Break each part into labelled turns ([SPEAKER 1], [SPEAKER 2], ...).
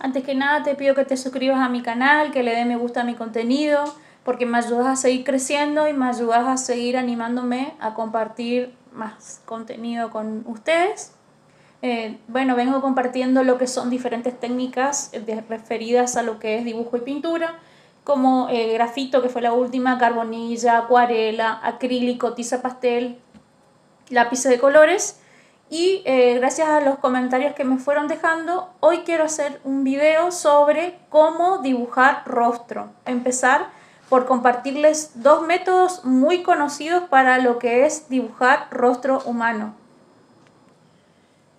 [SPEAKER 1] Antes que nada te pido que te suscribas a mi canal, que le des me gusta a mi contenido, porque me ayudas a seguir creciendo y me ayudas a seguir animándome a compartir más contenido con ustedes. Bueno, vengo compartiendo lo que son diferentes técnicas referidas a lo que es dibujo y pintura, como grafito, que fue la última, carbonilla, acuarela, acrílico, tiza pastel, lápices de colores. Y gracias a los comentarios que me fueron dejando, hoy quiero hacer un video sobre cómo dibujar rostro. Empezar por compartirles dos métodos muy conocidos para lo que es dibujar rostro humano.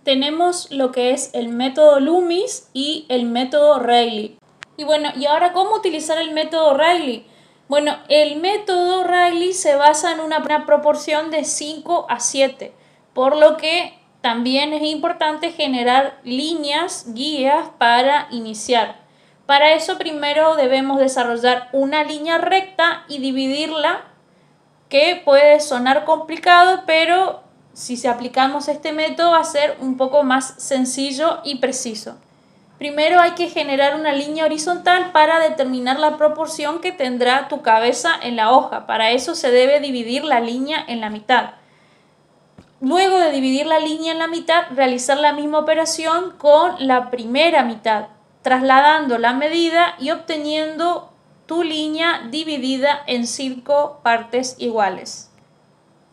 [SPEAKER 1] Tenemos lo que es el método Loomis y el método Reilly. Y bueno, ¿y ahora cómo utilizar el método Reilly? Bueno, el método Reilly se basa en una proporción de 5 a 7, por lo que también es importante generar líneas, guías para iniciar. Para eso primero debemos desarrollar una línea recta y dividirla, que puede sonar complicado, pero si aplicamos este método va a ser un poco más sencillo y preciso. Primero hay que generar una línea horizontal para determinar la proporción que tendrá tu cabeza en la hoja. Para eso se debe dividir la línea en la mitad. Luego de dividir la línea en la mitad, realizar la misma operación con la primera mitad, trasladando la medida y obteniendo tu línea dividida en 5 partes iguales.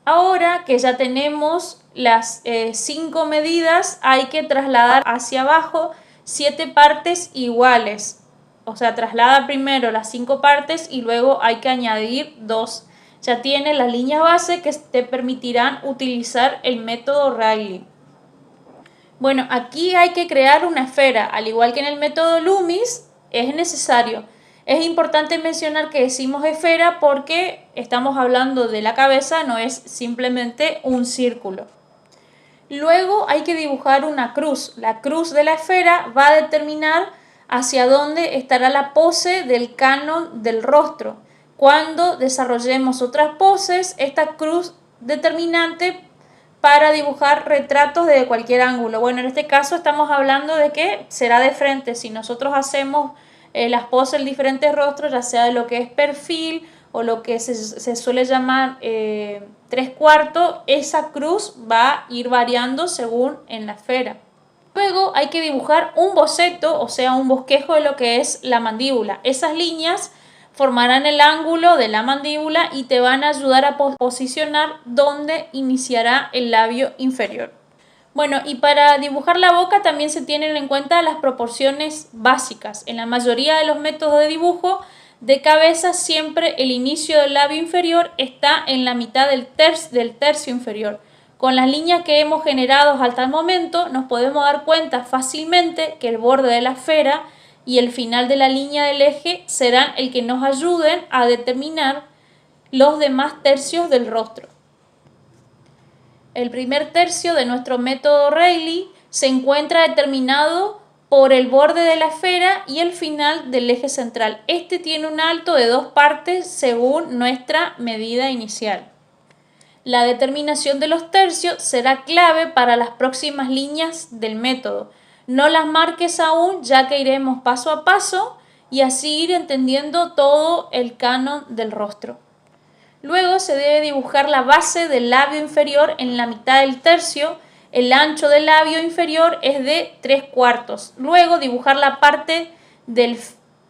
[SPEAKER 1] Ahora que ya tenemos las 5 medidas, hay que trasladar hacia abajo 7 partes iguales. O sea, traslada primero las 5 partes y luego hay que añadir 2. Ya tienes las líneas base que te permitirán utilizar el método Reilly. Bueno, aquí hay que crear una esfera, al igual que en el método Loomis es necesario. Es importante mencionar que decimos esfera porque estamos hablando de la cabeza, no es simplemente un círculo. Luego hay que dibujar una cruz. La cruz de la esfera va a determinar hacia dónde estará la pose del canon del rostro. Cuando desarrollemos otras poses, esta cruz determinante para dibujar retratos desde cualquier ángulo. Bueno, en este caso estamos hablando de que será de frente. Si nosotros hacemos las poses en diferentes rostros, ya sea de lo que es perfil o lo que se suele llamar 3/4, esa cruz va a ir variando según en la esfera. Luego hay que dibujar un boceto, o sea, un bosquejo de lo que es la mandíbula. Esas líneas formarán el ángulo de la mandíbula y te van a ayudar a posicionar dónde iniciará el labio inferior. Bueno, y para dibujar la boca también se tienen en cuenta las proporciones básicas. En la mayoría de los métodos de dibujo de cabeza siempre el inicio del labio inferior está en la mitad del tercio inferior. Con las líneas que hemos generado hasta el momento nos podemos dar cuenta fácilmente que el borde de la esfera y el final de la línea del eje serán el que nos ayuden a determinar los demás tercios del rostro. El primer tercio de nuestro método Reilly se encuentra determinado por el borde de la esfera y el final del eje central. Este tiene un alto de 2 partes según nuestra medida inicial. La determinación de los tercios será clave para las próximas líneas del método. No las marques aún, ya que iremos paso a paso y así ir entendiendo todo el canon del rostro. Luego se debe dibujar la base del labio inferior en la mitad del tercio. El ancho del labio inferior es de 3/4. Luego dibujar la parte del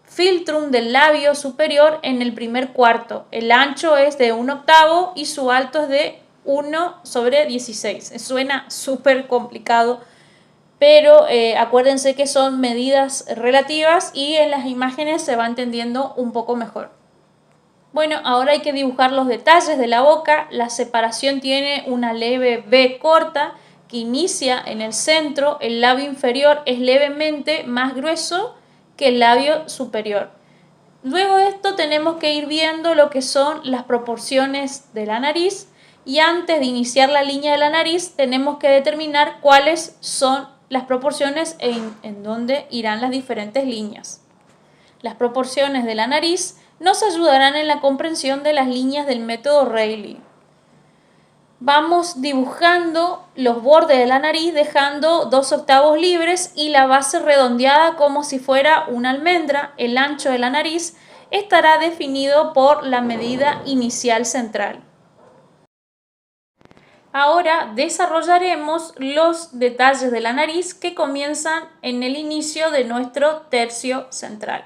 [SPEAKER 1] filtrum del labio superior en el primer cuarto. El ancho es de 1/8 y su alto es de 1/16. Suena súper complicado, pero acuérdense que son medidas relativas y en las imágenes se va entendiendo un poco mejor. Bueno, ahora hay que dibujar los detalles de la boca. La separación tiene una leve V corta que inicia en el centro. El labio inferior es levemente más grueso que el labio superior. Luego de esto tenemos que ir viendo lo que son las proporciones de la nariz y antes de iniciar la línea de la nariz tenemos que determinar cuáles son las proporciones en dónde irán las diferentes líneas. Las proporciones de la nariz nos ayudarán en la comprensión de las líneas del método Reilly. Vamos dibujando los bordes de la nariz dejando 2 octavos libres y la base redondeada como si fuera una almendra. El ancho de la nariz estará definido por la medida inicial central. Ahora desarrollaremos los detalles de la nariz que comienzan en el inicio de nuestro tercio central,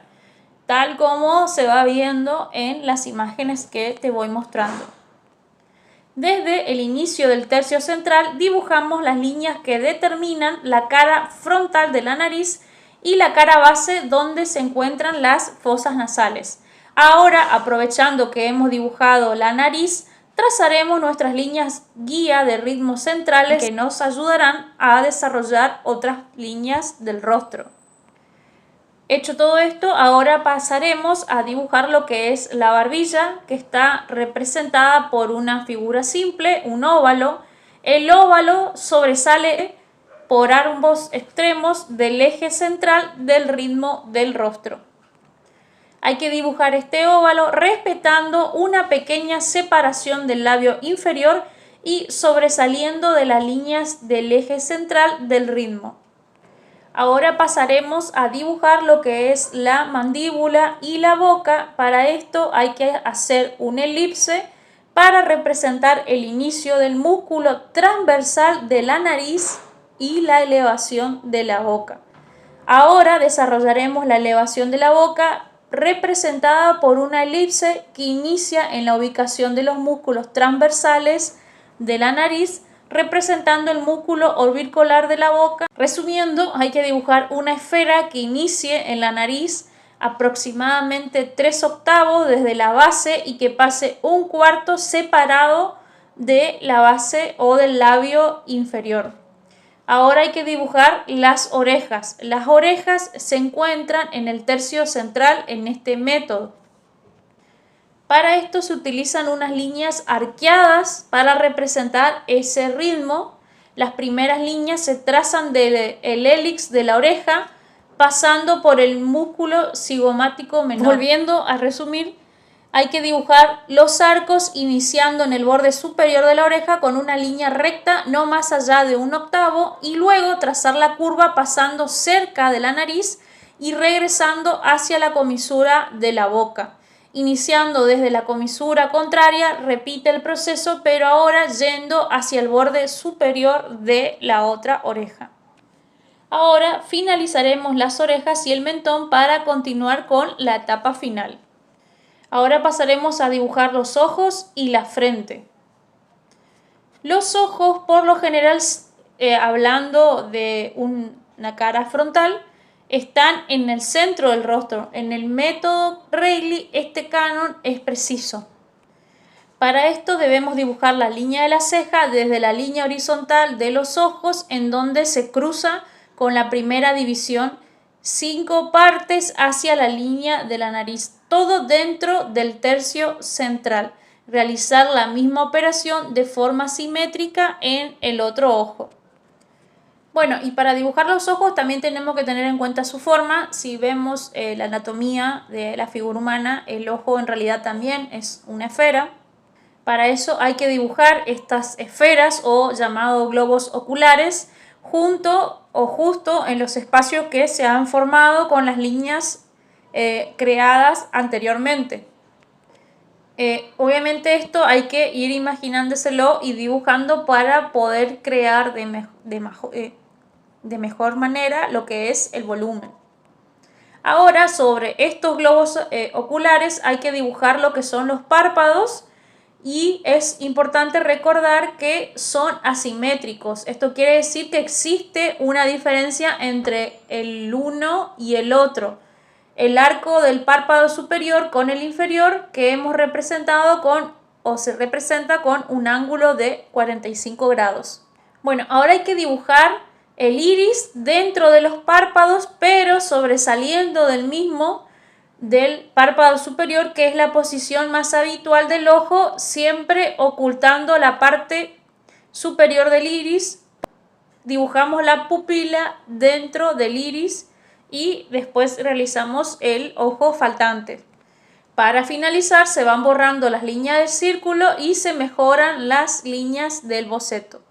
[SPEAKER 1] tal como se va viendo en las imágenes que te voy mostrando. Desde el inicio del tercio central dibujamos las líneas que determinan la cara frontal de la nariz y la cara base donde se encuentran las fosas nasales. Ahora, aprovechando que hemos dibujado la nariz, trazaremos nuestras líneas guía de ritmos centrales que nos ayudarán a desarrollar otras líneas del rostro. Hecho todo esto, ahora pasaremos a dibujar lo que es la barbilla, que está representada por una figura simple, un óvalo. El óvalo sobresale por ambos extremos del eje central del ritmo del rostro. Hay que dibujar este óvalo respetando una pequeña separación del labio inferior y sobresaliendo de las líneas del eje central del ritmo. Ahora pasaremos a dibujar lo que es la mandíbula y la boca. Para esto hay que hacer una elipse para representar el inicio del músculo transversal de la nariz y la elevación de la boca. Ahora desarrollaremos la elevación de la boca representada por una elipse que inicia en la ubicación de los músculos transversales de la nariz, representando el músculo orbicular de la boca. Resumiendo, hay que dibujar una esfera que inicie en la nariz aproximadamente 3 octavos desde la base y que pase un cuarto separado de la base o del labio inferior. Ahora hay que dibujar las orejas. Las orejas se encuentran en el tercio central en este método. Para esto se utilizan unas líneas arqueadas para representar ese ritmo. Las primeras líneas se trazan del hélix de la oreja, pasando por el músculo cigomático menor. Volviendo a resumir, hay que dibujar los arcos iniciando en el borde superior de la oreja con una línea recta no más allá de 1 octavo y luego trazar la curva pasando cerca de la nariz y regresando hacia la comisura de la boca. Iniciando desde la comisura contraria, repite el proceso, pero ahora yendo hacia el borde superior de la otra oreja. Ahora finalizaremos las orejas y el mentón para continuar con la etapa final. Ahora pasaremos a dibujar los ojos y la frente. Los ojos, por lo general, hablando de una cara frontal, están en el centro del rostro. En el método Reilly este canon es preciso. Para esto debemos dibujar la línea de la ceja desde la línea horizontal de los ojos en donde se cruza con la primera división 5 partes hacia la línea de la nariz, todo dentro del tercio central. Realizar la misma operación de forma simétrica en el otro ojo. Bueno, y para dibujar los ojos también tenemos que tener en cuenta su forma. Si vemos la anatomía de la figura humana, el ojo en realidad también es una esfera. Para eso hay que dibujar estas esferas o llamados globos oculares junto o justo en los espacios que se han formado con las líneas creadas anteriormente. Obviamente esto hay que ir imaginándoselo y dibujando para poder crear de mejor manera lo que es el volumen. Ahora sobre estos globos oculares hay que dibujar lo que son los párpados y es importante recordar que son asimétricos. Esto quiere decir que existe una diferencia entre el uno y el otro. El arco del párpado superior con el inferior que hemos representado se representa con un ángulo de 45 grados. Bueno, ahora hay que dibujar el iris dentro de los párpados, pero sobresaliendo del mismo del párpado superior, que es la posición más habitual del ojo, siempre ocultando la parte superior del iris. Dibujamos la pupila dentro del iris y después realizamos el ojo faltante. Para finalizar, se van borrando las líneas del círculo y se mejoran las líneas del boceto.